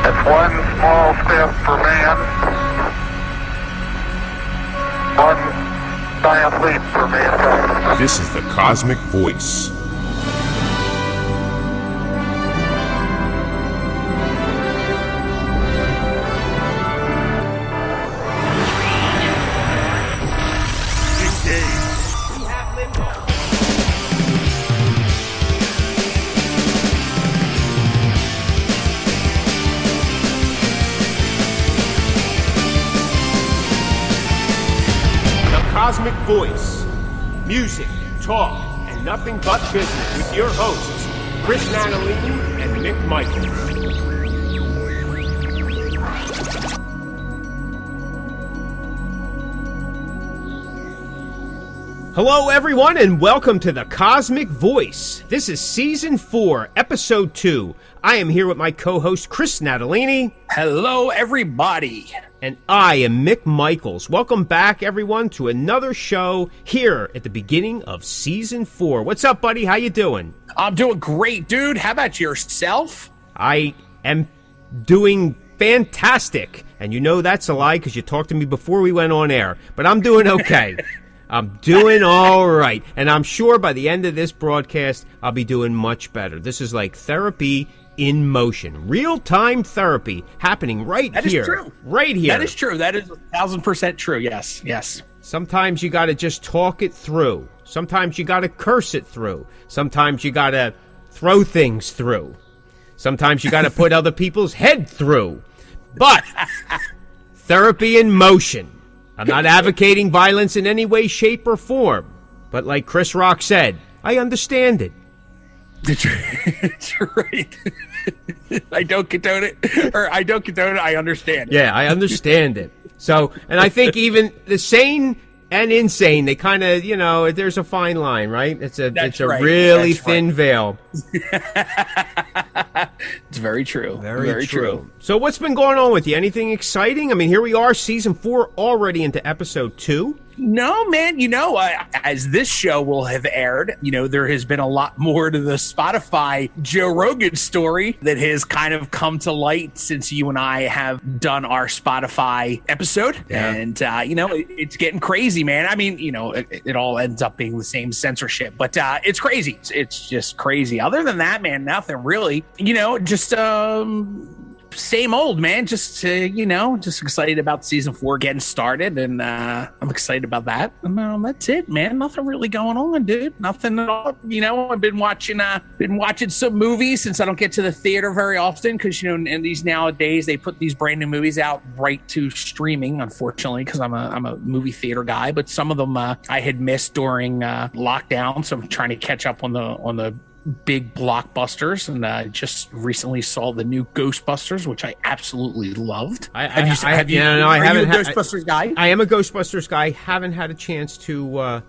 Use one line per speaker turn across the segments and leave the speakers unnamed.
It's one small step for man, one giant leap for mankind.
This is the Cosmic Voice. Cosmic Voice. Music, talk, and nothing but business with your hosts, Chris Nanolini and Mick Michaels. Hello, everyone, and welcome to the Cosmic Voice. This is Season 4, Episode 2. I am here with my co-host, Chris Nanolini.
Hello, everybody.
And I am Mick Michaels. Welcome back, everyone, to another show here at the beginning of Season 4. What's up, buddy? How you doing?
I'm doing great, dude. How about yourself?
I am doing fantastic. And you know that's a lie because you talked to me before we went on air. But I'm doing okay. I'm doing all right. And I'm sure by the end of this broadcast, I'll be doing much better. This is like therapy in motion. Real-time therapy happening right here. That is
true.
Right here.
That is true. That is 1,000% true. Yes, yes.
Sometimes you got to just talk it through. Sometimes you got to curse it through. Sometimes you got to throw things through. Sometimes you got to put other people's head through. But therapy in motion. I'm not advocating violence in any way, shape, or form. But like Chris Rock said, I understand it.
That's right. I don't condone it. I understand it.
Yeah, I understand it. So, and I think even the sane and insane, they kind of, you know, there's a fine line, right? It's a really thin veil.
It's very true.
Very true. So what's been going on with you? Anything exciting? I mean, here we are, Season 4, already into Episode 2.
No, man, you know, as this show will have aired, you know, there has been a lot more to the Spotify Joe Rogan story that has kind of come to light since you and I have done our Spotify episode. Yeah. And, you know, it's getting crazy, man. I mean, you know, it all ends up being the same censorship, but it's crazy. It's just crazy. Other than that, man, nothing really, you know, just same old, man. Just you know, just excited about Season 4 getting started, and I'm excited about that. And that's it, man. Nothing really going on, dude. Nothing at all. You know, I've been watching some movies since I don't get to the theater very often because, you know, in these nowadays they put these brand new movies out right to streaming. Unfortunately, because I'm a movie theater guy, but some of them I had missed during lockdown, so I'm trying to catch up on the big blockbusters, and I just recently saw the new Ghostbusters, which I absolutely loved.
I haven't. You a
Ghostbusters guy?
I am a Ghostbusters guy. Haven't had a chance to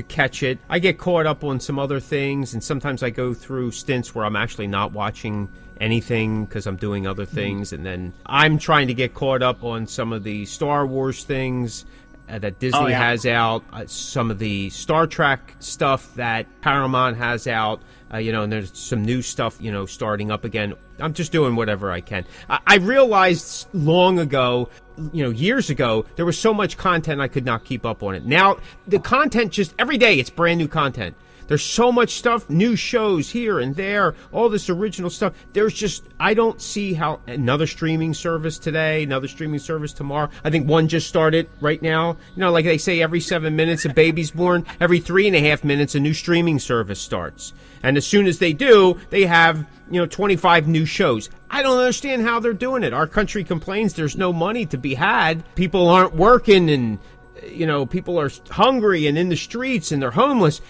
catch it. I get caught up on some other things, and sometimes I go through stints where I'm actually not watching anything because I'm doing other things, and then I'm trying to get caught up on some of the Star Wars things that Disney has out, some of the Star Trek stuff that Paramount has out, you know, and there's some new stuff, you know, starting up again. I'm just doing whatever I can. I realized long ago, you know, years ago, there was so much content I could not keep up on it. Now, the content just, every day, it's brand new content. There's so much stuff, new shows here and there, all this original stuff. There's just, I don't see how another streaming service today, another streaming service tomorrow. I think one just started right now. You know, like they say every 7 minutes a baby's born, every 3.5 minutes a new streaming service starts. And as soon as they do, they have, you know, 25 new shows. I don't understand how they're doing it. Our country complains there's no money to be had. People aren't working and, you know, people are hungry and in the streets and they're homeless.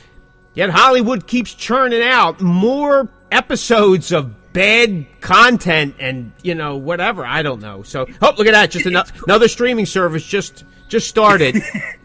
Yet Hollywood keeps churning out more episodes of bad content and, you know, whatever. I don't know. So, oh, look at that. Just another streaming service just started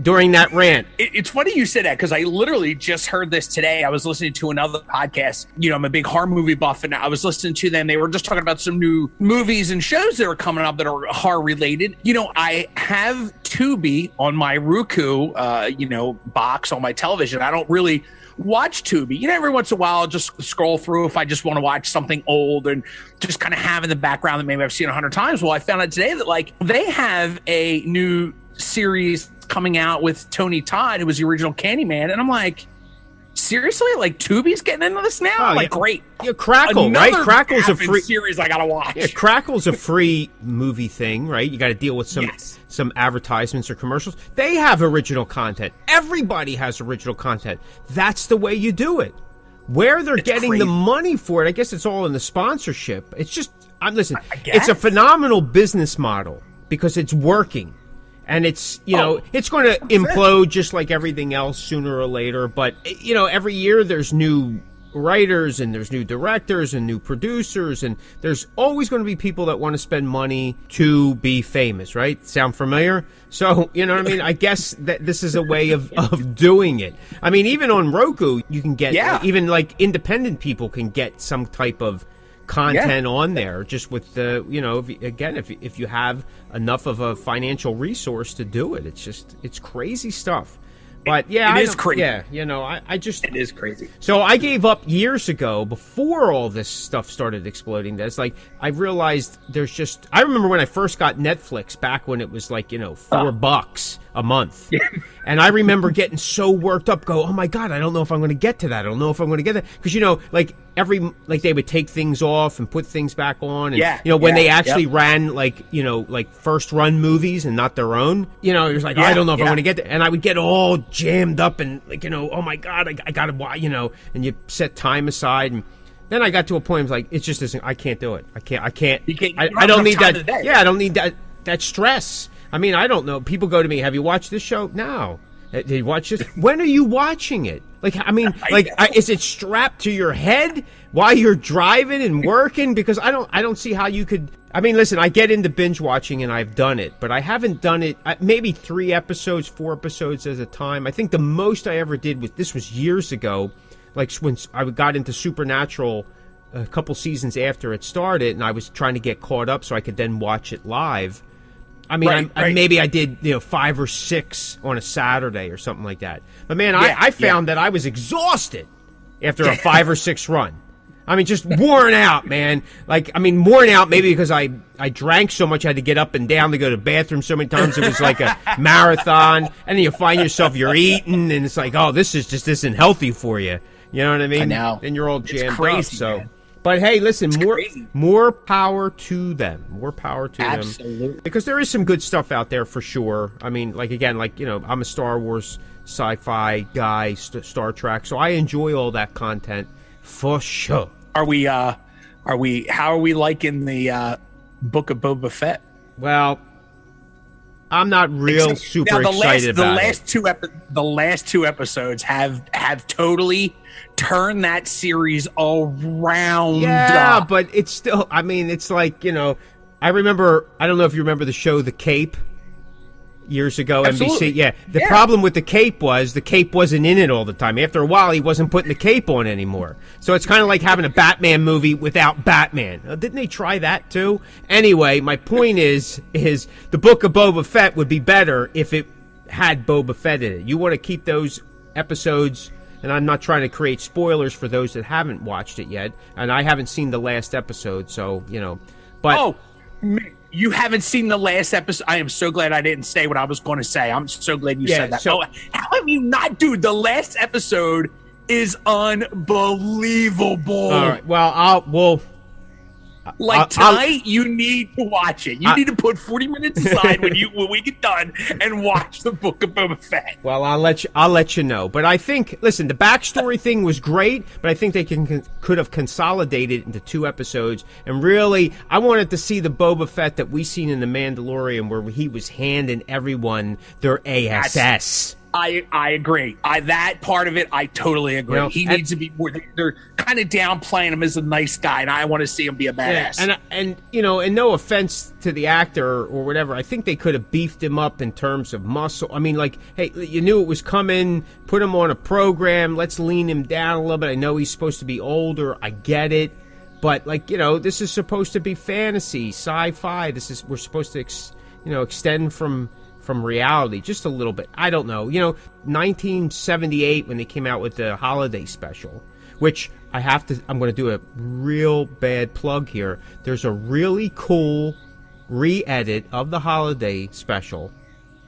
during that rant.
It's funny you said that because I literally just heard this today. I was listening to another podcast. You know, I'm a big horror movie buff, and I was listening to them. They were just talking about some new movies and shows that are coming up that are horror related. You know, I have Tubi on my Roku, you know, box on my television. I don't really watch Tubi. Every once in a while I'll just scroll through if I just want to watch something old and just kind of have in the background that maybe I've seen 100 times. Well, I found out today that like they have a new series coming out with Tony Todd, who was the original Candyman, and I'm like, seriously? Like Tubi's getting into this now? Great.
Yeah, Crackle,
Another
right? Crackle's a free
series I gotta watch.
Yeah, Crackle's a free movie thing, right? You got to deal with some advertisements or commercials. They have original content. Everybody has original content. That's the way you do it. Where they're getting the money for it, I guess it's all in the sponsorship. It's just, listen, it's a phenomenal business model because it's working. And it's, it's going to implode just like everything else sooner or later. But, every year there's new writers and there's new directors and new producers. And there's always going to be people that want to spend money to be famous, right? Sound familiar? So, you know what I mean? I guess that this is a way of doing it. I mean, even on Roku, you can get, even like independent people can get some type of content on there, just with the if you have enough of a financial resource to do it. It's crazy stuff. But it is crazy. It is crazy. So I gave up years ago before all this stuff started exploding. That's like I realized I remember when I first got Netflix back when it was like $4 a month. And I remember getting so worked up, oh my God, I don't know if I'm going to get to that. I don't know if I'm going to get that. Because, they would take things off and put things back on. And, when they actually ran like first run movies and not their own, it was like, I don't know if I'm going to get that. And I would get all jammed up and oh my God, I got to watch, and you set time aside. And then I got to a point, I was like, it just isn't, I can't do it. I can't. I don't need that. I don't need that stress. I mean, I don't know. People go to me, have you watched this show? No. Did you watch this? When are you watching it? Is it strapped to your head while you're driving and working? Because I don't see how you could. I mean, listen, I get into binge watching and I've done it, but I haven't done it maybe 3 episodes, 4 episodes at a time. I think the most I ever did was years ago, like when I got into Supernatural a couple seasons after it started, and I was trying to get caught up so I could then watch it live. I mean, maybe I did 5 or 6 on a Saturday or something like that. But man, I found that I was exhausted after a 5 or 6 run. I mean, just worn out, man. Worn out maybe because I drank so much I had to get up and down to go to the bathroom so many times. It was like a marathon. And then you find yourself, you're eating, and it's like, oh, this isn't healthy for you. You know what I mean? I know. And you're all jammed up. So. But hey, listen, more power to them. More power to them. Absolutely. Because there is some good stuff out there for sure. I mean, I'm a Star Wars sci-fi guy, Star Trek, so I enjoy all that content for sure. How are we liking the Book of Boba Fett? Well, I'm not super excited about it. The last two episodes have totally turned that series around. Yeah, but it's still, I mean, it's like, I remember, I don't know if you remember the show The Cape years ago, Absolutely. NBC. Yeah, the problem with The Cape was the Cape wasn't in it all the time. After a while, he wasn't putting the cape on anymore. So it's kind of like having a Batman movie without Batman. Didn't they try that too? Anyway, my point is the Book of Boba Fett would be better if it had Boba Fett in it. You want to keep those episodes, and I'm not trying to create spoilers for those that haven't watched it yet, and I haven't seen the last episode, so, but... You haven't seen the last episode? I am so glad I didn't say what I was going to say. I'm so glad you said that. So, how have you not, dude? The last episode is unbelievable. All right. Well, tonight, you need to watch it. You need to put 40 minutes aside when we get done and watch the Book of Boba Fett. Well, I'll let you know. But I think, listen, the backstory thing was great, but I think they could have consolidated into 2 episodes. And really, I wanted to see the Boba Fett that we seen in The Mandalorian, where he was handing everyone their ASS. I agree. That part of it, I totally agree. He needs to be more. They're kind of downplaying him as a nice guy, and I want to see him be a badass. Yeah, and no offense to the actor or whatever, I think they could have beefed him up in terms of muscle. I mean, hey, you knew it was coming. Put him on a program. Let's lean him down a little bit. I know he's supposed to be older. I get it, but this is supposed to be fantasy, sci-fi. We're supposed to, extend from from reality, just a little bit. I don't know. 1978 when they came out with the holiday special, which I'm going to do a real bad plug here. There's a really cool re-edit of the holiday special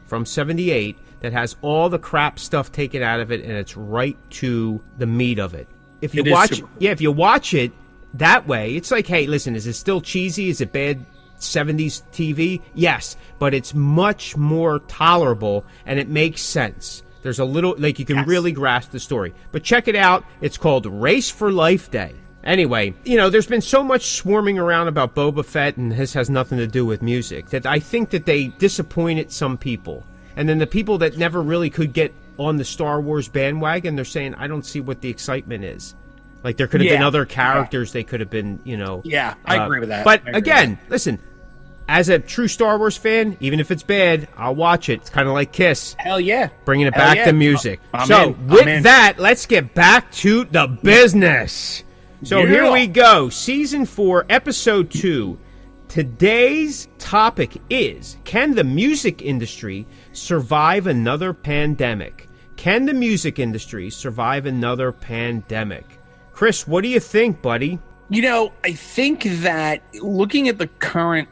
from 78 that has all the crap stuff taken out of it, and it's right to the meat of it. If you watch it that way, it's like, hey, listen, is it still cheesy? Is it bad 70s TV? Yes, but it's much more tolerable, and it makes sense. There's a little, like, you can really grasp the story. But check it out. It's called Race for Life Day. Anyway, there's been so much swarming around about Boba Fett, and this has nothing to do with music, that I think that they disappointed some people. And then the people that never really could get on the Star Wars bandwagon, they're saying, I don't see what the excitement is. Like, there could have been other characters they could have been,
Yeah, I agree with that.
But again, listen, as a true Star Wars fan, even if it's bad, I'll watch it. It's kind of like Kiss.
Hell yeah.
Bringing it back to music.
With
that, let's get back to the business. So here we go. Season 4, Episode 2. Today's topic is, can the music industry survive another pandemic? Can the music industry survive another pandemic? Chris, what do you think, buddy?
I think that looking at the current,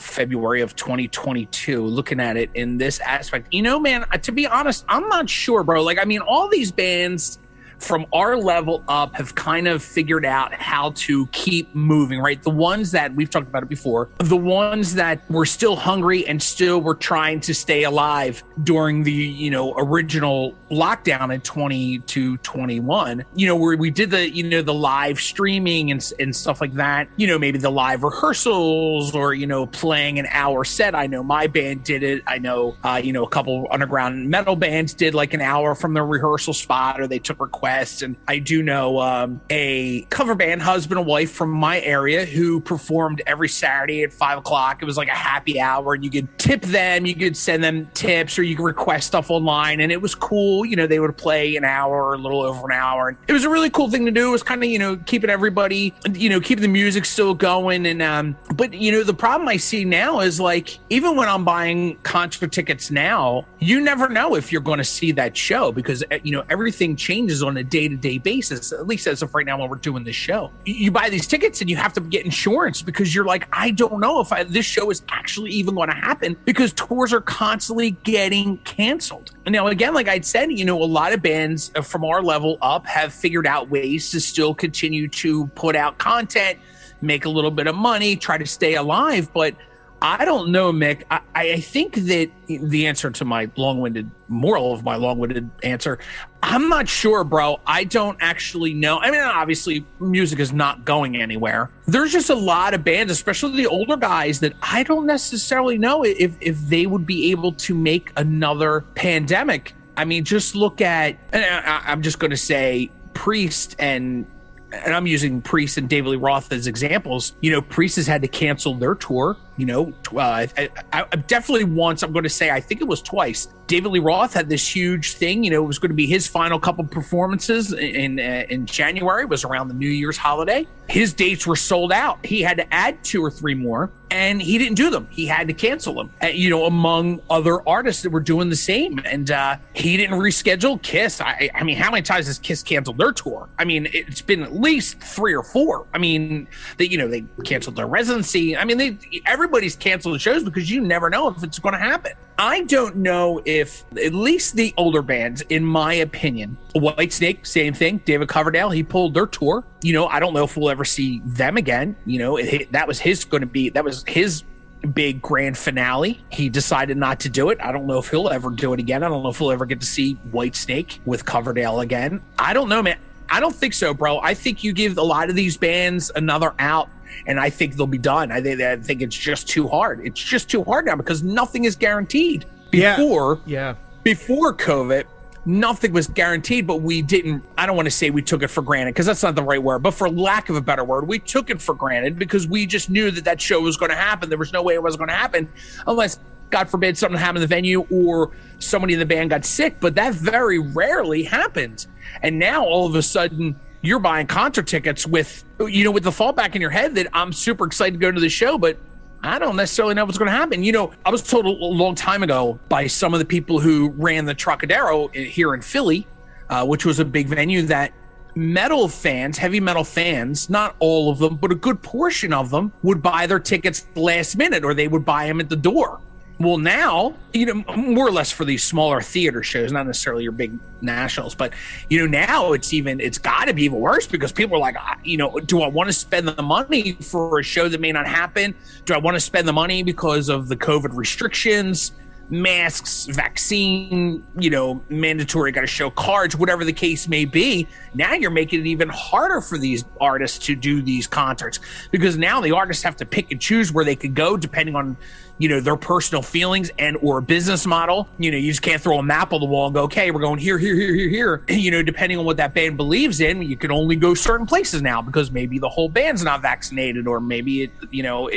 February of 2022, looking at it in this aspect, man, to be honest, I'm not sure, bro. Like, I mean, all these bands from our level up have kind of figured out how to keep moving, right? The ones that we've talked about it before, the ones that were still hungry and still were trying to stay alive during the, original lockdown in 2021, where we did the, the live streaming and stuff like that, maybe the live rehearsals or, playing an hour set. I know my band did it. I know, a couple underground metal bands did like an hour from the rehearsal spot, or they took requests. And I do know a cover band, husband and wife from my area, who performed every Saturday at 5 o'clock. It was like a happy hour, and you could tip them, you could send them tips, or you could request stuff online. And it was cool. They would play an hour or a little over an hour. And it was a really cool thing to do. It was kind of, keeping everybody, keeping the music still going. And, but, the problem I see now is, like, even when I'm buying concert tickets now, you never know if you're going to see that show, because, everything changes on a day-to-day basis, at least as of right now when we're doing this show. You buy these tickets and you have to get insurance, because you're like, I don't know if this show is actually even going to happen, because tours are constantly getting canceled. Now, again, like I'd said, a lot of bands from our level up have figured out ways to still continue to put out content, make a little bit of money, try to stay alive. But I don't know, Mick. I think that the answer to my moral of my long-winded answer, I'm not sure, bro. I don't actually know. I mean, obviously, music is not going anywhere. There's just a lot of bands, especially the older guys, that I don't necessarily know if they would be able to make another pandemic. I mean, just look at, and I'm just going to say Priest and I'm using Priest and David Lee Roth as examples. Priest has had to cancel their tour. I definitely once, I'm going to say, I think it was twice. David Lee Roth had this huge thing. It was going to be his final couple performances in January. It was around the New Year's holiday. His dates were sold out. He had to add 2 or 3 more, and he didn't do them. He had to cancel them, among other artists that were doing the same. And he didn't reschedule Kiss. I mean, how many times has Kiss canceled their tour? I mean, it's been at least 3 or 4. I mean, they canceled their residency. I mean, everybody's canceled shows, because you never know if it's going to happen. I don't know if, at least the older bands, in my opinion, Whitesnake, same thing. David Coverdale, he pulled their tour. I don't know if we'll ever see them again. That was his big grand finale. He decided not to do it. I don't know if he'll ever do it again. I don't know if we'll ever get to see Whitesnake with Coverdale again. I don't know, man. I don't think so, bro. I think you give a lot of these bands another out, and I think they'll be done. I think it's just too hard. It's just too hard now, because nothing is guaranteed. Before COVID, nothing was guaranteed, but we didn't, I don't want to say we took it for granted, because that's not the right word, but for lack of a better word, we took it for granted, because we just knew that show was going to happen. There was no way it wasn't going to happen unless, God forbid, something happened in the venue or somebody in the band got sick, but that very rarely happens. And now all of a sudden you're buying concert tickets with the fallback in your head that I'm super excited to go to the show, but I don't necessarily know what's going to happen. You know, I was told a long time ago by some of the people who ran the Trocadero here in Philly, which was a big venue, that metal fans, heavy metal fans, not all of them, but a good portion of them would buy their tickets last minute, or they would buy them at the door. Well, now, you know, more or less for these smaller theater shows, not necessarily your big nationals, but, you know, now it's got to be even worse, because people are like, you know, do I want to spend the money for a show that may not happen? Do I want to spend the money because of the COVID restrictions, masks, vaccine, you know, mandatory, got to show cards, whatever the case may be? Now you're making it even harder for these artists to do these concerts, because now the artists have to pick and choose where they could go depending on, you know, their personal feelings and or business model. You know, you just can't throw a map on the wall and go, okay, we're going here. You know, depending on what that band believes in, you can only go certain places now because maybe the whole band's not vaccinated, or maybe it, you know,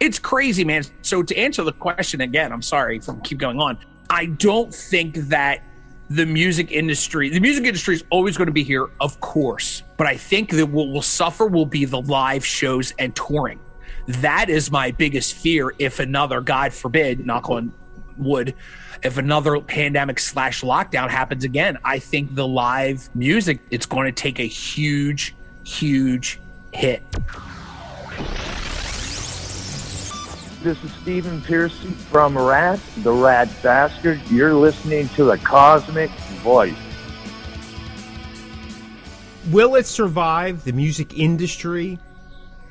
it's crazy, man. So to answer the question again, I'm sorry for keep going on. I don't think that the music industry is always going to be here, of course, but I think that what will suffer will be the live shows and touring. That is my biggest fear. If another, God forbid, knock on wood, if another pandemic / lockdown happens again, I think the live music, it's going to take a huge hit.
This is Stephen Pearson from Rant, the Rat Bastard. You're listening to the Cosmic Voice.
Will it survive, the music industry?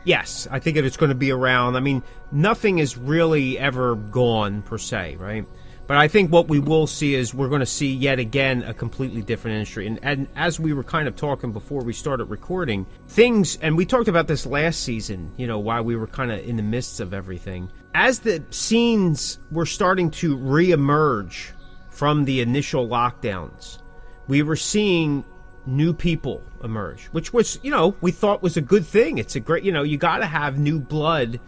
Yes, I think it's going to be around. I mean, nothing is really ever gone, per se, right? But I think what we will see is we're going to see yet again a completely different industry. And as we were kind of talking before we started recording, things, and we talked about this last season, you know, while we were kind of in the midst of everything. As the scenes were starting to reemerge from the initial lockdowns, we were seeing new people emerge, which was, you know, we thought was a good thing. It's a great, you know, you got to have new blood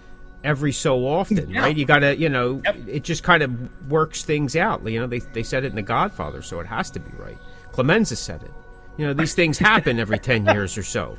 every so often, right? You got to, you know, it just kind of works things out. You know, they said it in The Godfather, so it has to be right. Clemenza said it. You know, these things happen every 10 years or so.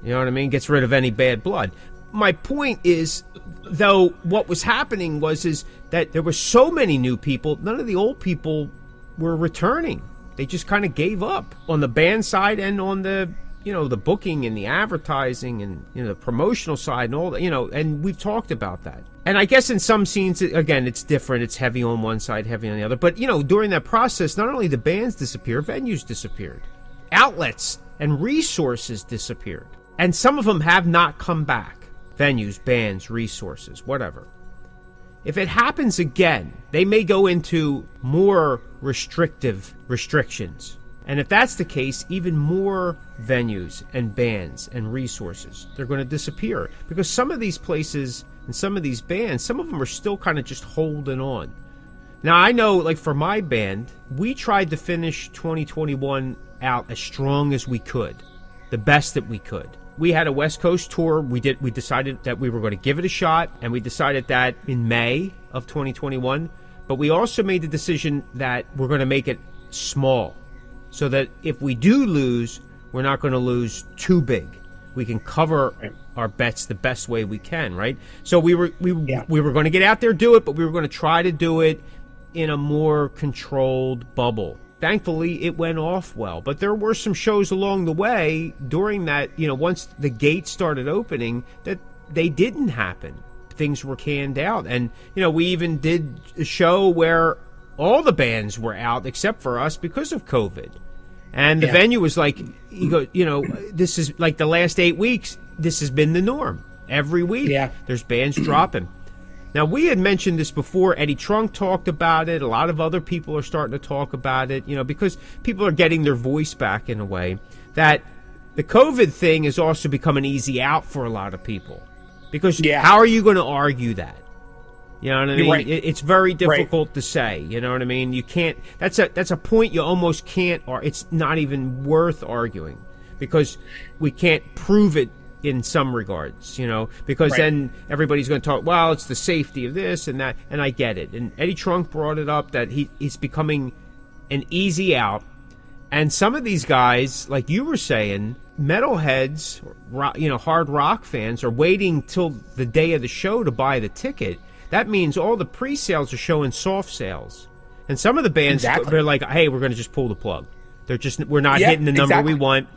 You know what I mean? Gets rid of any bad blood. My point is, though, what was happening is that there were so many new people, none of the old people were returning. They just kind of gave up on the band side and on the, you know, the booking and the advertising and, you know, the promotional side and all that, you know, and we've talked about that. And I guess in some scenes, again, it's different. It's heavy on one side, heavy on the other. But, you know, during that process, not only the bands disappeared, venues disappeared. Outlets and resources disappeared. And some of them have not come back. Venues, bands, resources, whatever. If it happens again, they may go into more restrictive restrictions. And if that's the case, even more venues and bands and resources, they're going to disappear. Because some of these places and some of these bands, some of them are still kind of just holding on. Now, I know, like for my band, we tried to finish 2021 out as strong as we could, the best that we could. We had a West Coast tour. We decided that we were going to give it a shot, and we decided that in May of 2021. But we also made the decision that we're going to make it small, so that if we do lose, we're not going to lose too big. We can cover our bets the best way we can, right? So we were going to get out there, do it, but we were going to try to do it in a more controlled bubble. Thankfully, it went off well, but there were some shows along the way during that, you know, once the gates started opening, that they didn't happen. Things were canned out. And, you know, we even did a show where all the bands were out except for us because of COVID. And the venue was like, you know, this is like the last 8 weeks, this has been the norm. Every week, there's bands dropping. Now, we had mentioned this before. Eddie Trunk talked about it. A lot of other people are starting to talk about it, you know, because people are getting their voice back in a way. That the COVID thing has also become an easy out for a lot of people. Because how are you going to argue that? You know what I mean?
Right.
It's very difficult to say. You know what I mean? You can't. That's a point you almost can't. Or it's not even worth arguing because we can't prove it in some regards. You know, because then everybody's going to talk. Well, it's the safety of this and that, and I get it. And Eddie Trunk brought it up that he's becoming an easy out. And some of these guys, like you were saying, metalheads, hard rock fans are waiting till the day of the show to buy the ticket. That means all the pre-sales are showing soft sales. And some of the bands, they're like, hey, we're going to just pull the plug. We're not hitting the number we want.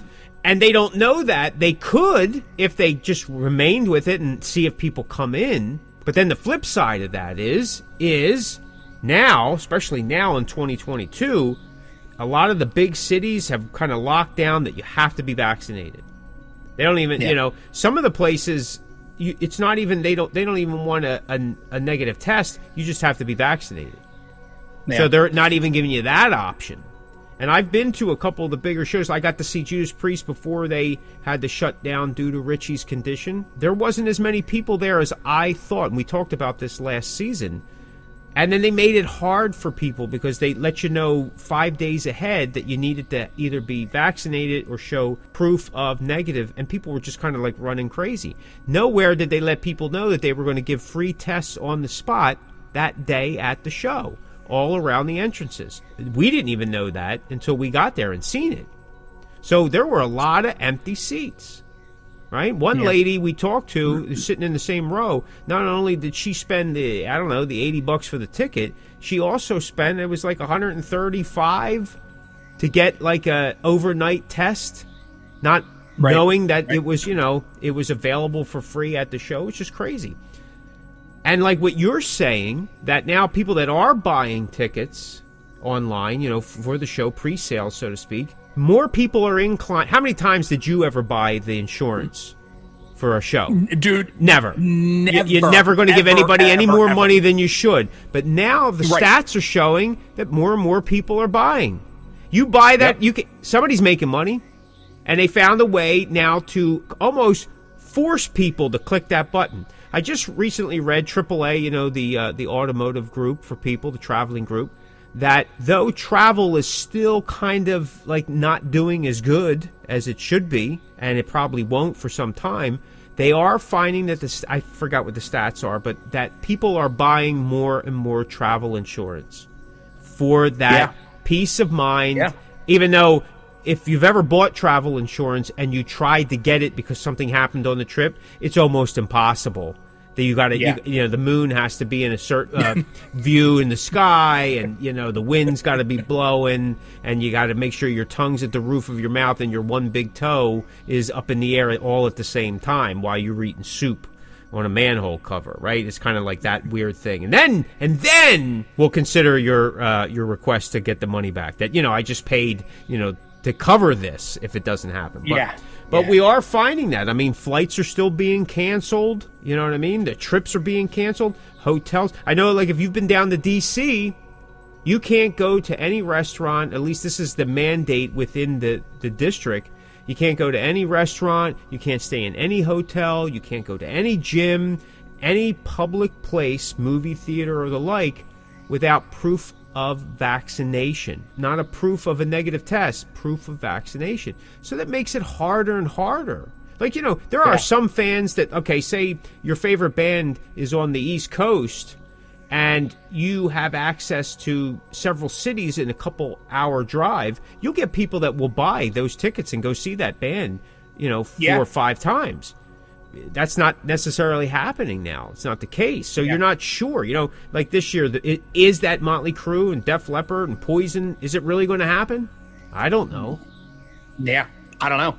And they don't know that. They could if they just remained with it and see if people come in. But then the flip side of that is now, especially now in 2022, a lot of the big cities have kind of locked down that you have to be vaccinated. They don't even, some of the places, it's not even, they don't even want a negative test. You just have to be vaccinated. Yeah. So they're not even giving you that option. And I've been to a couple of the bigger shows. I got to see Judas Priest before they had to shut down due to Richie's condition. There wasn't as many people there as I thought. And we talked about this last season. And then they made it hard for people because they let you know 5 days ahead that you needed to either be vaccinated or show proof of negative. And people were just kind of like running crazy. Nowhere did they let people know that they were going to give free tests on the spot that day at the show, all around the entrances. We didn't even know that until we got there and seen it. So there were a lot of empty seats, right? One lady we talked to, sitting in the same row, not only did she spend the $80 for the ticket, she also spent, it was like $135 to get like a overnight test, not knowing that it was, it was available for free at the show. It's just crazy. And like what you're saying, that now people that are buying tickets online, for the show, pre-sale, so to speak, more people are inclined. How many times did you ever buy the insurance for a show?
Dude.
Never. You're never going to give anybody any more money than you should. But now the stats are showing that more and more people are buying. You buy that, somebody's making money, and they found a way now to almost force people to click that button. I just recently read AAA, the automotive group for people, the traveling group, that though travel is still kind of like not doing as good as it should be, and it probably won't for some time, they are finding that I forgot what the stats are, but that people are buying more and more travel insurance for that peace of mind, even though if you've ever bought travel insurance and you tried to get it because something happened on the trip, it's almost impossible. That you got to, the moon has to be in a certain view in the sky, and the wind's got to be blowing, and you got to make sure your tongue's at the roof of your mouth and your one big toe is up in the air all at the same time while you're eating soup on a manhole cover, right? It's kind of like that weird thing, and then we'll consider your request to get the money back. That I just paid to cover this if it doesn't happen. But we are finding that. I mean, flights are still being canceled. You know what I mean? The trips are being canceled. Hotels. I know, like, if you've been down to D.C., you can't go to any restaurant. At least this is the mandate within the district. You can't go to any restaurant. You can't stay in any hotel. You can't go to any gym, any public place, movie theater or the like, without proof of vaccination. Not a proof of a negative test, proof of vaccination. So that makes it harder and harder. Like, there are some fans that, say your favorite band is on the East Coast and you have access to several cities in a couple hour drive, you'll get people that will buy those tickets and go see that band, 4 or 5 times. That's not necessarily happening now. It's not the case. So you're not sure. Like this year, is that Motley Crue and Def Leppard and Poison, is it really going to happen? I don't know.
Yeah, I don't know.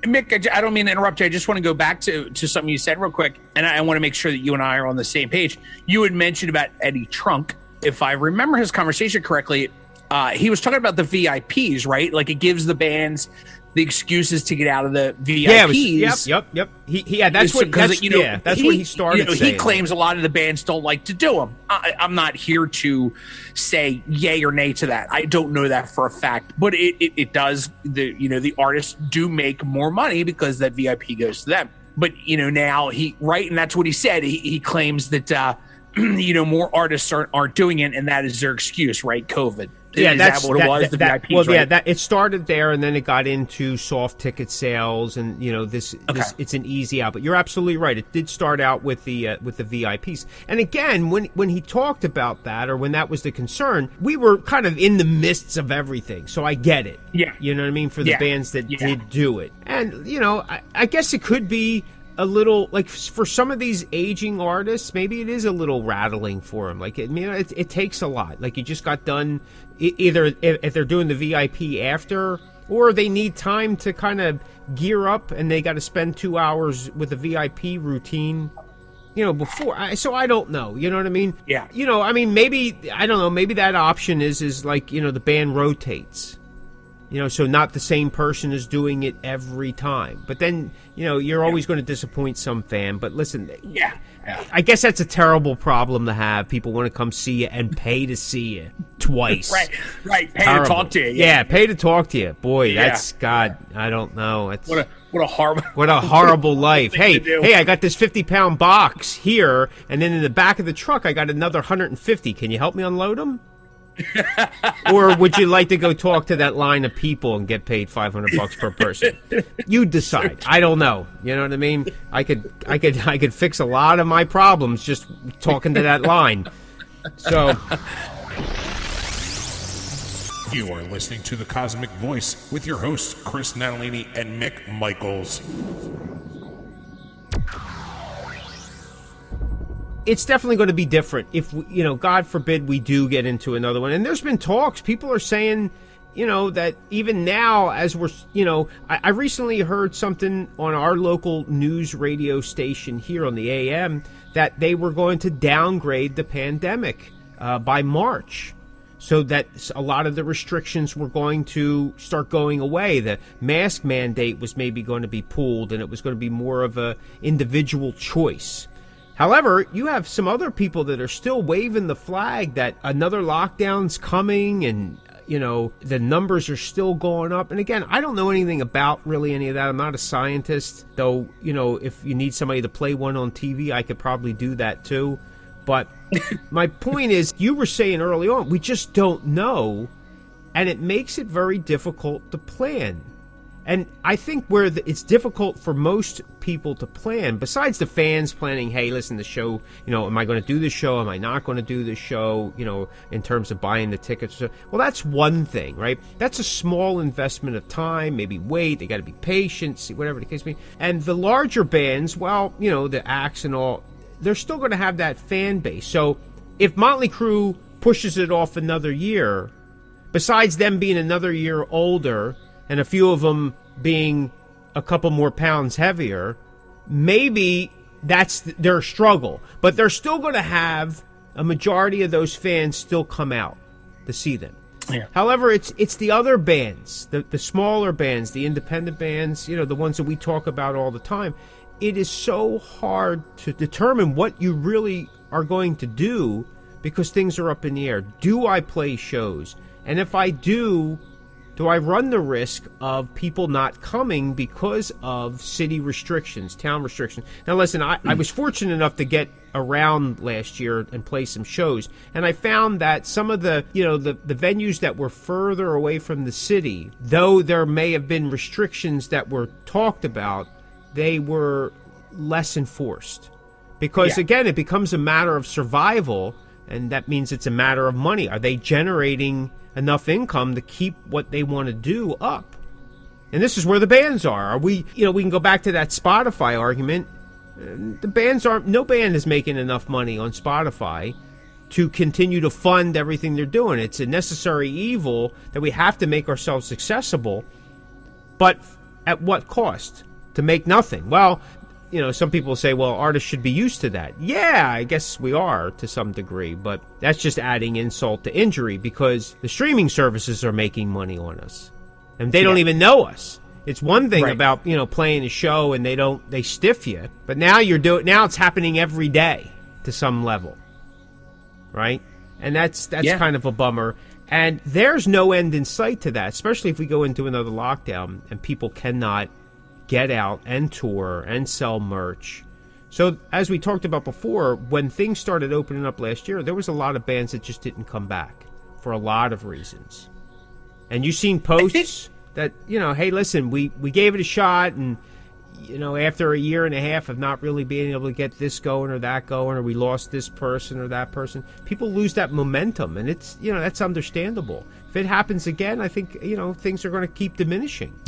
Mick, I don't mean to interrupt you. I just want to go back to something you said real quick, and I want to make sure that you and I are on the same page. You had mentioned about Eddie Trunk. If I remember his conversation correctly, he was talking about the VIPs, right? Like it gives the bands the excuses to get out of the VIPs.
Yep. That's what he started saying.
He claims a lot of the bands don't like to do them. I'm not here to say yay or nay to that. I don't know that for a fact, but it does. The artists do make more money because that VIP goes to them. But now and that's what he said. He claims that more artists aren't doing it, and that is their excuse, right? COVID. Is that what it was? The VIPs,
well,
right?
yeah, that it started there, and then it got into soft ticket sales, and this it's an easy out. But you're absolutely right. It did start out with the VIPs, and again, when he talked about that, or when that was the concern, we were kind of in the midst of everything, so I get it.
Yeah,
you know what I mean, for the bands that did do it, and I guess it could be a little, like, for some of these aging artists, maybe it is a little rattling for them. Like, it takes a lot. Like, you just got done, either if they're doing the VIP after, or they need time to kind of gear up, and they got to spend 2 hours with a VIP routine, before. So I don't know. You know what I mean?
Yeah.
Maybe, I don't know, maybe that option is like, the band rotates. So not the same person is doing it every time. But then, you're always going to disappoint some fan. But listen, I guess that's a terrible problem to have. People want to come see you and pay to see you twice.
Right. Pay to talk to you.
Yeah, pay to talk to you. Boy, that's, God, I don't know. It's,
what a
horrible life. Hey, I got this 50-pound box here, and then in the back of the truck, I got another 150. Can you help me unload them? Or would you like to go talk to that line of people and get paid $500 per person? You decide. I don't know. You know what I mean? I could fix a lot of my problems just talking to that line. So
you are listening to the Cosmic Voice with your hosts Chris Natalini and Mick Michaels.
It's definitely going to be different if, God forbid we do get into another one. And there's been talks. People are saying, that even now as we're, I recently heard something on our local news radio station here on the AM that they were going to downgrade the pandemic by March. So that a lot of the restrictions were going to start going away. The mask mandate was maybe going to be pulled, and it was going to be more of a individual choice. However, you have some other people that are still waving the flag that another lockdown's coming, and, the numbers are still going up. And again, I don't know anything about really any of that. I'm not a scientist, though, if you need somebody to play one on TV, I could probably do that too. But my point is, you were saying early on, we just don't know, and it makes it very difficult to plan. And I think where it's difficult for most people to plan, besides the fans planning, hey, listen, the show, am I going to do the show? Am I not going to do the show? In terms of buying the tickets. Well, that's one thing, right? That's a small investment of time, maybe wait, they got to be patient, see whatever the case may be. And the larger bands, well, the acts and all, they're still going to have that fan base. So if Motley Crue pushes it off another year, besides them being another year older, and a few of them being a couple more pounds heavier, maybe that's their struggle. But they're still going to have a majority of those fans still come out to see them.
Yeah.
However, it's the other bands, the smaller bands, the independent bands, the ones that we talk about all the time. It is so hard to determine what you really are going to do because things are up in the air. Do I play shows? And if I do I run the risk of people not coming because of city restrictions, town restrictions? Now, listen, I was fortunate enough to get around last year and play some shows, and I found that some of the venues that were further away from the city, though there may have been restrictions that were talked about, they were less enforced. Because, again, it becomes a matter of survival, and that means it's a matter of money. Are they generating enough income to keep what they want to do up? And this is where the bands are we, we can go back to that Spotify argument. The bands no band is making enough money on Spotify to continue to fund everything they're doing. It's a necessary evil that we have to make ourselves accessible, but at what cost? To make nothing. Well, some people say, well, artists should be used to that. Yeah, I guess we are to some degree, but that's just adding insult to injury because the streaming services are making money on us, and they don't even know us. It's one thing about, playing a show and they stiff you, but now now it's happening every day to some level, right? And that's kind of a bummer. And there's no end in sight to that, especially if we go into another lockdown and people cannot get out and tour and sell merch. So as we talked about before, when things started opening up last year, there was a lot of bands that just didn't come back for a lot of reasons. And you've seen posts that, hey, listen, we gave it a shot, and, after a year and a half of not really being able to get this going or that going, or we lost this person or that person, people lose that momentum, and it's, that's understandable. If it happens again, I think, things are going to keep diminishing.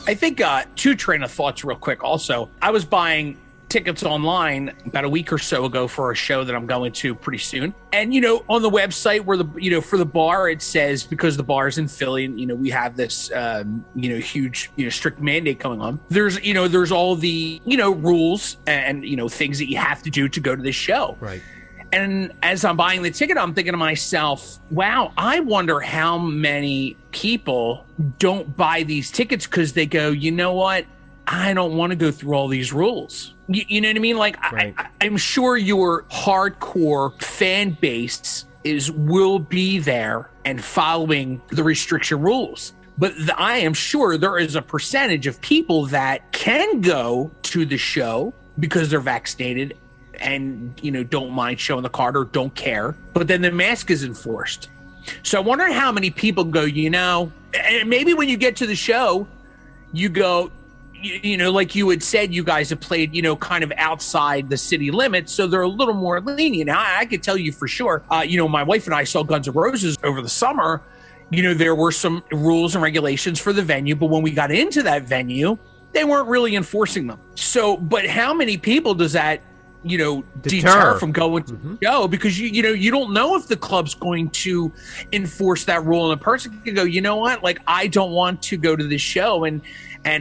I think two train of thoughts real quick. Also, I was buying tickets online about a week or so ago for a show that I'm going to pretty soon. And, on the website where for the bar, it says, because the bar's in Philly and, we have this, huge, strict mandate going on. There's all the, rules and, things that you have to do to go to this show.
Right.
And as I'm buying the ticket, I'm thinking to myself, wow, I wonder how many people don't buy these tickets because they go, you know what? I don't want to go through all these rules. You know what I mean? Like, right. I'm sure your hardcore fan base will be there and following the restriction rules. But I am sure there is a percentage of people that can go to the show because they're vaccinated and, don't mind showing the card or don't care. But then the mask is enforced. So I wonder how many people go, and maybe when you get to the show, you go, like you had said, you guys have played, kind of outside the city limits. So they're a little more lenient. Now, I could tell you for sure, my wife and I saw Guns N' Roses over the summer. There were some rules and regulations for the venue. But when we got into that venue, they weren't really enforcing them. So, but how many people does that, deter from going to the show? Because you don't know if the club's going to enforce that rule, and a person can go, you know what, like, I don't want to go to this show and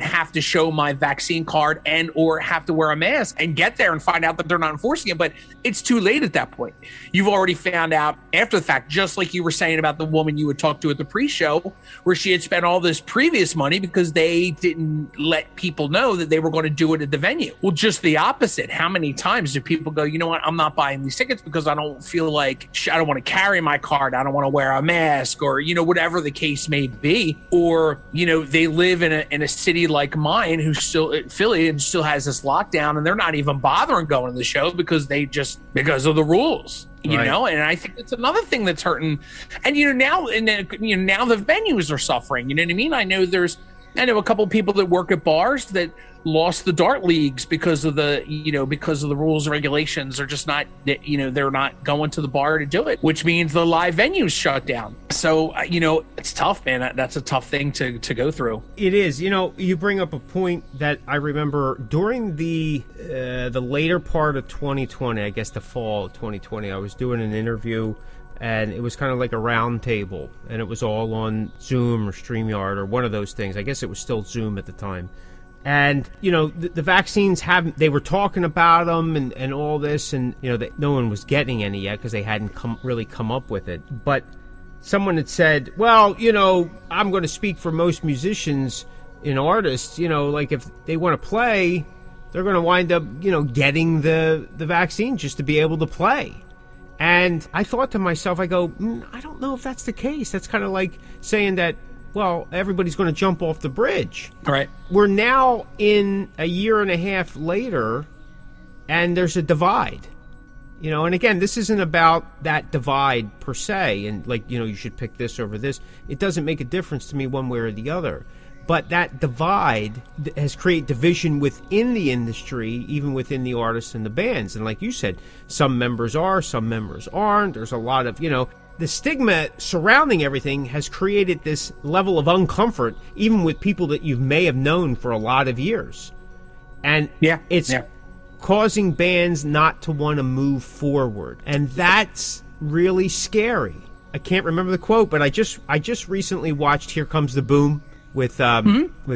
have to show my vaccine card and or have to wear a mask and get there and find out that they're not enforcing it. But it's too late at that point. You've already found out after the fact, just like you were saying about the woman you would talk to at the pre-show, where she had spent all this previous money because they didn't let people know that they were going to do it at the venue. Well, just the opposite. How many times do people go, you know what, I'm not buying these tickets because I don't feel like, I don't want to carry my card, I don't want to wear a mask, or, whatever the case may be. Or, they live in a city like mine who's still Philly and still has this lockdown, and they're not even bothering going to the show because of the rules,
right.
And I think that's another thing that's hurting. And now the venues are suffering. You know what I mean? I know a couple of people that work at bars that lost the dart leagues because of the rules and regulations. Are just not, they're not going to the bar to do it, which means the live venues shut down. So, it's tough, man. That's a tough thing to go through.
It is. You bring up a point that I remember during the later part of 2020, I guess the fall of 2020, I was doing an interview, and it was kind of like a round table, and it was all on Zoom or StreamYard or one of those things. I guess it was still Zoom at the time. And, the vaccines they were talking about them and all this, and, no one was getting any yet because they hadn't really come up with it. But someone had said, well, I'm going to speak for most musicians and artists, like if they want to play, they're going to wind up, getting the vaccine just to be able to play. And I thought to myself, I go, I don't know if that's the case. That's kind of like saying that, well, everybody's going to jump off the bridge.
All right.
We're now in a year and a half later, and there's a divide. And again, this isn't about that divide per se, and like, you should pick this over this. It doesn't make a difference to me one way or the other. But that divide has created division within the industry, even within the artists and the bands. And like you said, some members are, some members aren't. There's a lot of, the stigma surrounding everything has created this level of uncomfort, even with people that you may have known for a lot of years. And it's causing bands not to want to move forward. And that's really scary. I can't remember the quote, but I just recently watched Here Comes the Boom with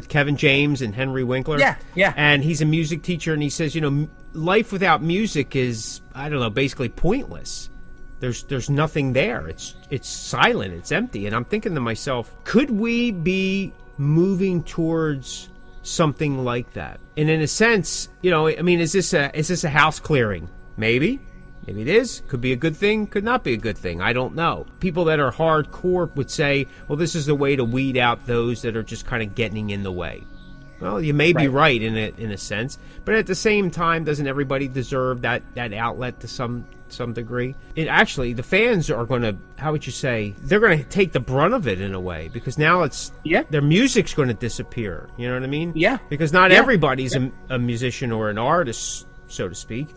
Kevin James and Henry Winkler.
Yeah.
And he's a music teacher, and he says, life without music is, I don't know, basically pointless. There's nothing there. It's silent. It's empty. And I'm thinking to myself, could we be moving towards something like that? And in a sense, is this a house clearing? Maybe it is. Could be a good thing. Could not be a good thing. I don't know. People that are hardcore would say, well, this is the way to weed out those that are just kind of getting in the way. Well, you may be right in a sense, but at the same time, doesn't everybody deserve that outlet to some degree? It actually, the fans are going to, how would you say, they're going to take the brunt of it in a way, because now their music's going to disappear. You know what I mean?
Yeah.
Because not everybody's a musician or an artist, so to speak.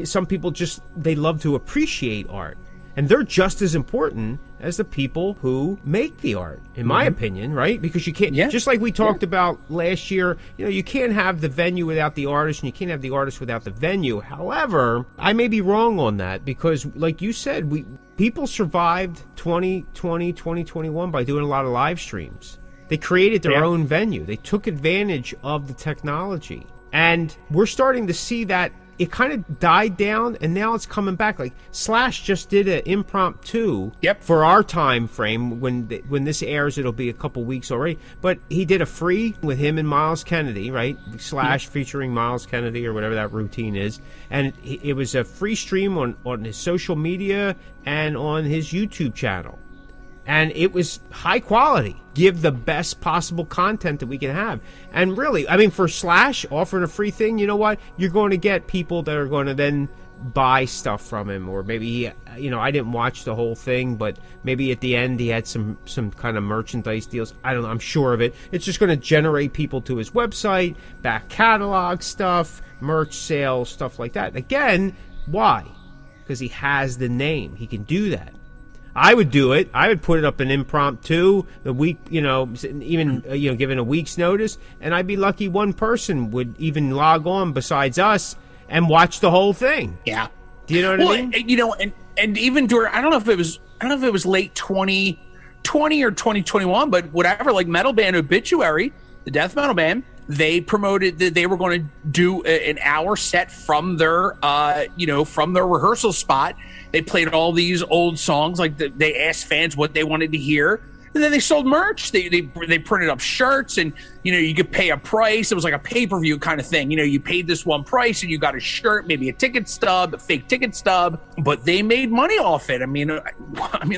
Some people they love to appreciate art. And they're just as important as the people who make the art, in my opinion, right? Because you can't, just like we talked about last year, you can't have the venue without the artist, and you can't have the artist without the venue. However, I may be wrong on that, because like you said, people survived 2020, 2021 by doing a lot of live streams. They created their own venue. They took advantage of the technology. And we're starting to see that it kind of died down, and now it's coming back. Like Slash just did an impromptu for our time frame. When this airs, it'll be a couple weeks already. But he did a free with him and Miles Kennedy, right? Slash featuring Miles Kennedy or whatever that routine is. And it was a free stream on his social media and on his YouTube channel. And it was high quality. Give the best possible content that we can have. And really, I mean, for Slash, offering a free thing, you know what? You're going to get people that are going to then buy stuff from him. Or maybe, I didn't watch the whole thing, but maybe at the end he had some kind of merchandise deals. I don't know. I'm sure of it. It's just going to generate people to his website, back catalog stuff, merch sales, stuff like that. Again, why? Because he has the name. He can do that. I would do it. I would put it up an impromptu the week, even given a week's notice, and I'd be lucky one person would even log on besides us and watch the whole thing.
Yeah.
Do you know what I mean?
And even during, I don't know if it was late 2020 or 2021, but whatever, like metal band Obituary, the death metal band, they promoted that they were going to do an hour set from their rehearsal spot. They played all these old songs, like they asked fans what they wanted to hear, and then they sold merch. They printed up shirts, and you could pay a price. It was like a pay-per-view kind of thing. You paid this one price, and you got a shirt, maybe a ticket stub, a fake ticket stub, but they made money off it. I mean,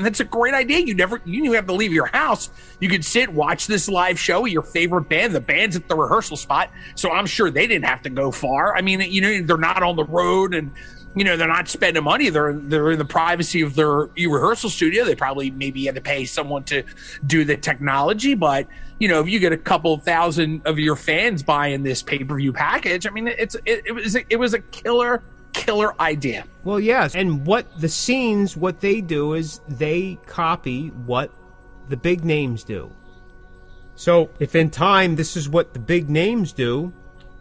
that's a great idea. You didn't even have to leave your house. You could sit, watch this live show with your favorite band. The band's at the rehearsal spot, so I'm sure they didn't have to go far. I mean, they're not on the road, and they're not spending money. They're in the privacy of their rehearsal studio. They probably maybe had to pay someone to do the technology, but if you get a couple thousand of your fans buying this pay-per-view package, I mean, it was a killer idea.
Well, yes, and what they do is they copy what the big names do. So if in time this is what the big names do,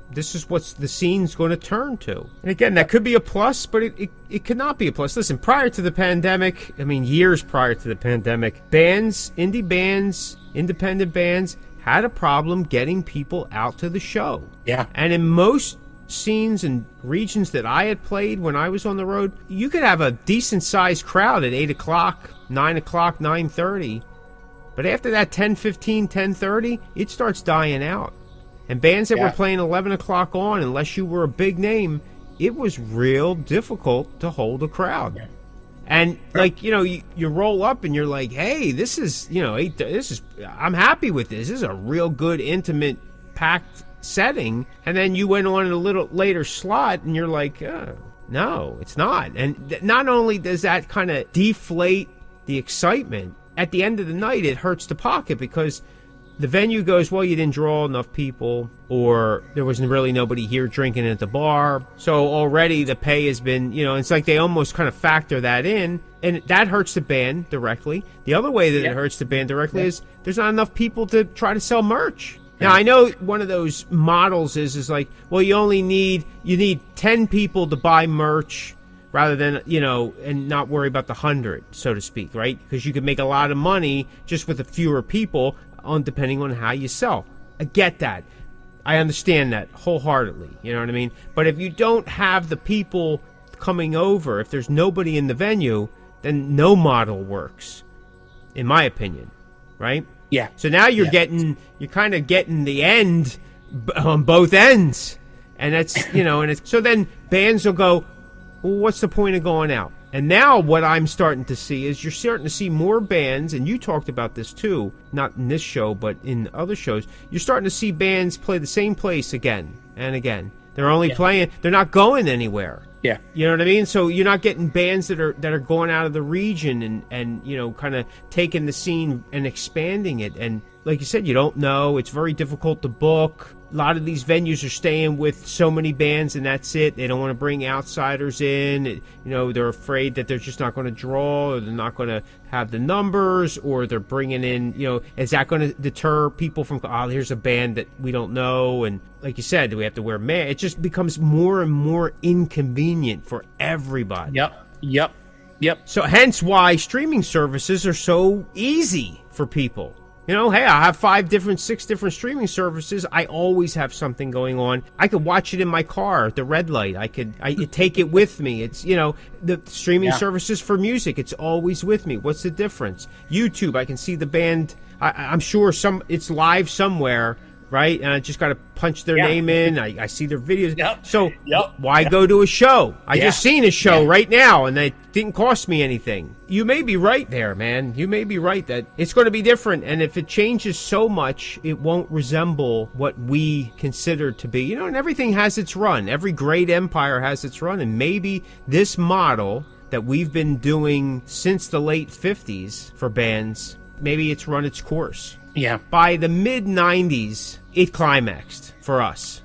this is what the scene's going to turn to. And again, that could be a plus, but it could not be a plus. Listen, prior to the pandemic, years prior to the pandemic, indie bands, independent bands had a problem getting people out to the show. Yeah. And in most scenes and regions that I had played when I was on the road, you could have a decent-sized crowd at 8 o'clock, 9 o'clock, 9:30. But after that 10:15, 10:30, it starts dying out. And bands that were playing 11 o'clock on, unless you were a big name, it was real difficult to hold a crowd. Yeah. And you roll up and you're like, hey, this is, I'm happy with this. This is a real good, intimate, packed setting. And then you went on a little later slot and you're like, no, it's not. And not only does that kind of deflate the excitement, at the end of the night, it hurts the pocket because the venue goes, well, you didn't draw enough people, or there wasn't really nobody here drinking at the bar. So already the pay has been, it's like they almost kind of factor that in, and that hurts the band directly. The other way that it hurts the band directly is there's not enough people to try to sell merch. Now, I know one of those models is like, well, you need 10 people to buy merch rather than, and not worry about the 100, so to speak, right? Because you could make a lot of money just with a fewer people, depending on how you sell. I get that. I understand that wholeheartedly. You know what I mean? But if you don't have the people coming over, if there's nobody in the venue, then no model works, in my opinion. Right? Yeah. So now you're kind of getting the end on both ends. And that's, so then bands will go, well, what's the point of going out? And now what I'm starting to see is you're starting to see more bands, and you talked about this too, not in this show, but in other shows. You're starting to see bands play the same place again and again. They're only playing, they're not going anywhere.
Yeah.
You know what I mean? So you're not getting bands that are going out of the region and you know, kind of taking the scene and expanding it. And like you said, you don't know. It's very difficult to book. A lot of these venues are staying with so many bands, and that's it. They don't want to bring outsiders in. You know, they're afraid that they're just not going to draw, or they're not going to have the numbers, or they're bringing in, you know, is that going to deter people from, oh, here's a band that we don't know? And like you said, do we have to wear masks? It just becomes more and more inconvenient for everybody.
Yep.
So hence why streaming services are so easy for people. You know, hey, I have 6 different streaming services. I always have something going on. I could watch it in my car at the red light. I take it with me. It's, you know, the streaming services for music. It's always with me. What's the difference? YouTube, I can see the band. I'm sure it's live somewhere, right? And I just got to punch their name in. I see their videos. So why go to a show? I just seen a show right now, and it didn't cost me anything. You may be right there, man. You may be right that it's going to be different. And if it changes so much, it won't resemble what we consider to be. You know, and everything has its run. Every great empire has its run. And maybe this model that we've been doing since the late 50s for bands, maybe it's run its course.
Yeah.
By the mid-90s, it climaxed for us,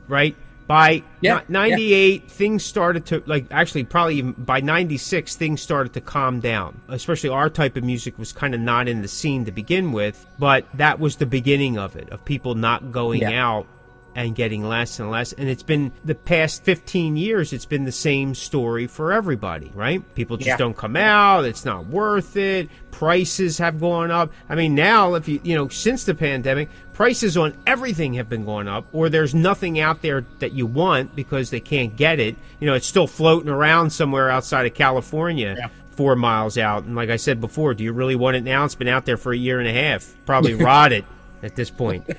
right? By 98, things started to, actually probably even by 96, things started to calm down. Especially our type of music was kind of not in the scene to begin with, but that was the beginning of it, of people not going out and getting less and less. And it's been the past 15 years, it's been the same story for everybody, right? People just don't come out. It's not worth it. Prices have gone up. I mean, now, if you know, since the pandemic, prices on everything have been going up, or there's nothing out there that you want because they can't get it. You know, it's still floating around somewhere outside of California. 4 miles out. And like I said before, do you really want it now? It's been out there for a year and a half. Probably rotted at this point.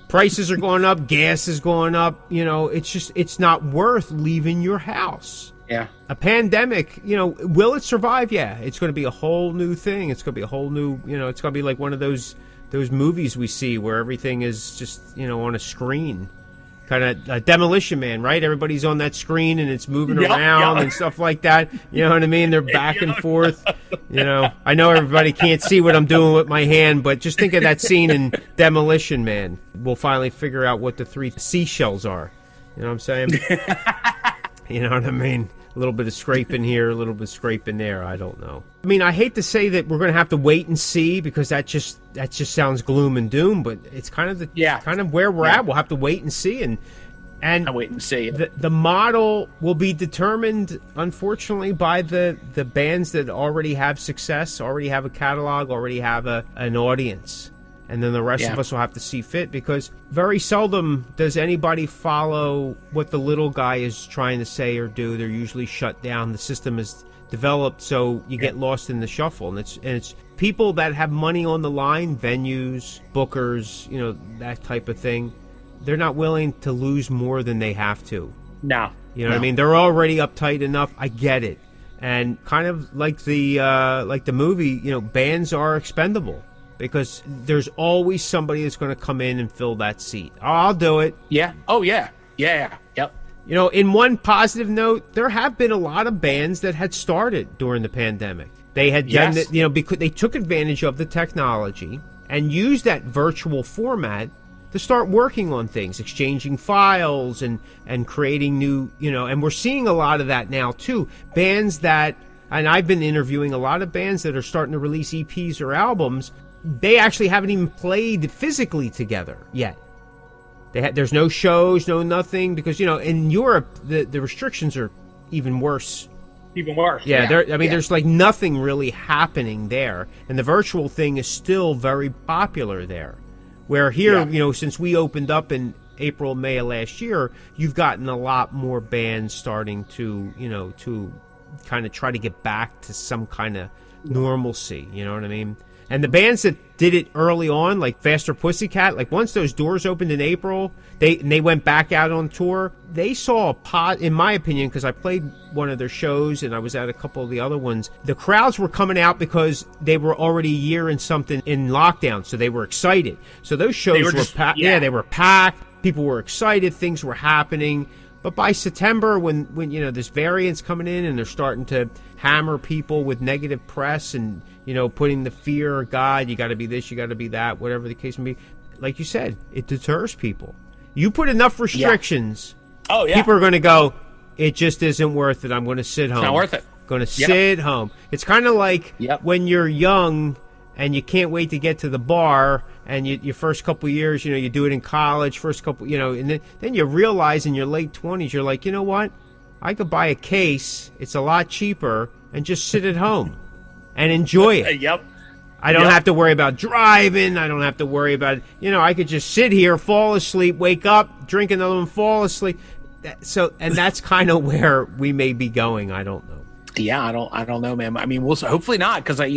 Prices are going up, gas is going up, you know, it's not worth leaving your house.
Yeah.
A pandemic, you know, will it survive? Yeah. It's going to be a whole new thing. It's going to be a whole new, you know, it's going to be like one of those movies we see where everything is just, you know, on a screen. Kind of Demolition Man, right? Everybody's on that screen and it's moving around and stuff like that. You know what I mean? They're back and forth. You know, I know everybody can't see what I'm doing with my hand, but just think of that scene in Demolition Man. We'll finally figure out what the 3 seashells are. You know what I'm saying? You know what I mean? A little bit of scraping here, a little bit of scraping there. I don't know. I mean, I hate to say that we're going to have to wait and see, because that just sounds gloom and doom. But it's kind of kind of where we're at. We'll have to wait and see, and
I wait and see.
The model will be determined, unfortunately, by the bands that already have success, already have a catalog, already have an audience. And then the rest of us will have to see fit, because very seldom does anybody follow what the little guy is trying to say or do. They're usually shut down. The system is developed, so you get lost in the shuffle. And it's people that have money on the line, venues, bookers, you know, that type of thing. They're not willing to lose more than they have to.
No.
You know what I mean? They're already uptight enough. I get it. And kind of like the movie, you know, bands are expendable. Because there's always somebody that's going to come in and fill that seat. Oh, I'll do it.
Yeah. Oh, yeah. Yeah. Yep.
You know, in one positive note, there have been a lot of bands that had started during the pandemic. They had done it, you know, because they took advantage of the technology and used that virtual format to start working on things, exchanging files and creating new, you know, and we're seeing a lot of that now too. Bands that, and I've been interviewing a lot of bands that are starting to release EPs or albums. They actually haven't even played physically together yet. There's no shows, no nothing, because, you know, in Europe, the restrictions are even worse.
Even worse.
Yeah, there's like nothing really happening there. And the virtual thing is still very popular there. Where here, you know, since we opened up in April, May of last year, you've gotten a lot more bands starting to, you know, to kind of try to get back to some kind of normalcy. You know what I mean? And the bands that did it early on, like Faster Pussycat, like once those doors opened in April, they went back out on tour. They saw in my opinion, because I played one of their shows and I was at a couple of the other ones, the crowds were coming out because they were already a year and something in lockdown, so they were excited. So those shows were packed. Yeah, they were packed. People were excited. Things were happening. But by September, when this variant's coming in and they're starting to hammer people with negative press and putting the fear of God, you got to be this, you got to be that, whatever the case may be. Like you said, it deters people. You put enough restrictions, people are going to go, it just isn't worth it. I'm going to sit home.
It's not worth it.
Going to sit home. It's kind of like when you're young and you can't wait to get to the bar, and your first couple of years, you do it in college, first couple, and then you realize in your late 20s, you're like, you know what? I could buy a case. It's a lot cheaper, and just sit at home and enjoy it. I don't have to worry about driving. I don't have to worry about, I could just sit here, fall asleep, wake up, drink another one, fall asleep. And that's kind of where we may be going. I don't know.
Yeah, I don't know, man. I mean, we'll hopefully not, because I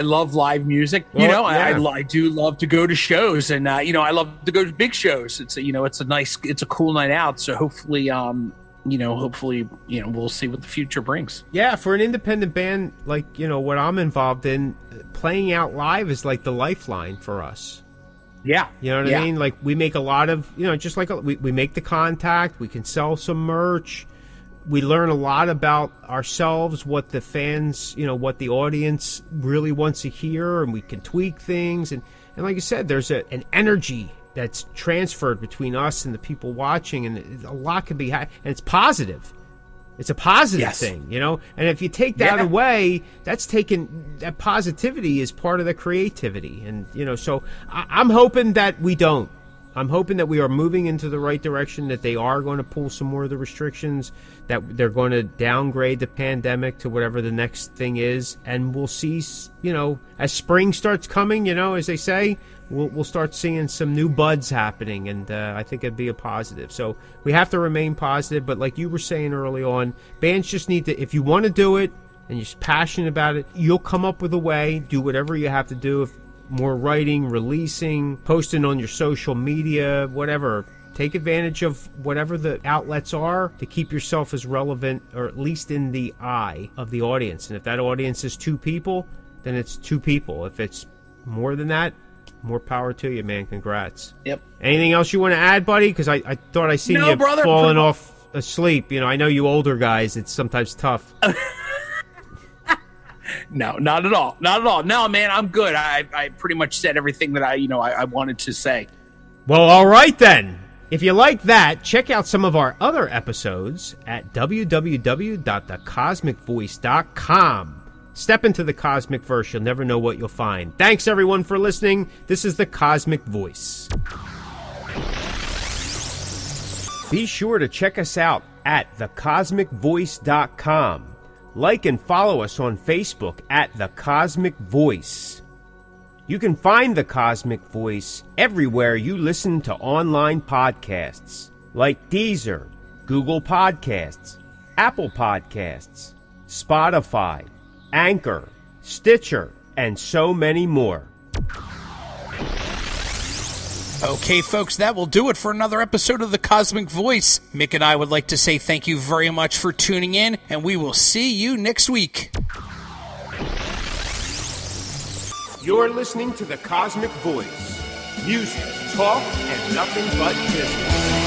love live music. I do love to go to shows, and I love to go to big shows. It's it's a cool night out. So hopefully, hopefully we'll see what the future brings.
Yeah, for an independent band like what I'm involved in, playing out live is like the lifeline for us.
Yeah,
you know what I mean. Like we make a lot of just like we make the contact. We can sell some merch. We learn a lot about ourselves, what the fans, what the audience really wants to hear, and we can tweak things. And like you said, there's an energy that's transferred between us and the people watching, and a lot can be, and it's positive. It's a positive thing, And if you take that away, that positivity is part of the creativity. And, so I'm hoping that we don't. I'm hoping that we are moving into the right direction, that they are going to pull some more of the restrictions, that they're going to downgrade the pandemic to whatever the next thing is. And we'll see, as spring starts coming, as they say, we'll start seeing some new buds happening. And I think it'd be a positive. So we have to remain positive. But like you were saying early on, bands just need to, if you want to do it and you're passionate about it, you'll come up with a way, do whatever you have to do. If more writing, releasing, posting on your social media, whatever. Take advantage of whatever the outlets are to keep yourself as relevant, or at least in the eye of the audience. And if that audience is 2 people, then it's 2 people. If it's more than that, more power to you, man. Congrats.
Yep.
Anything else you want to add, buddy? Because I thought I seen you falling off asleep. I know you older guys, it's sometimes tough.
No, not at all. Not at all. No, man, I'm good. I pretty much said everything that I wanted to say.
Well, all right then. If you like that, check out some of our other episodes at www.thecosmickvoice.com. Step into the Cosmickverse. You'll never know what you'll find. Thanks, everyone, for listening. This is the Cosmick Voice. Be sure to check us out at thecosmickvoice.com. Like and follow us on Facebook at The Cosmick Voice. You can find The Cosmick Voice everywhere you listen to online podcasts, like Deezer, Google Podcasts, Apple Podcasts, Spotify, Anchor, Stitcher, and so many more.
Okay, folks, that will do it for another episode of The Cosmick Voice. Mick and I would like to say thank you very much for tuning in, and we will see you next week.
You're listening to The Cosmick Voice. Music, talk, and nothing but business.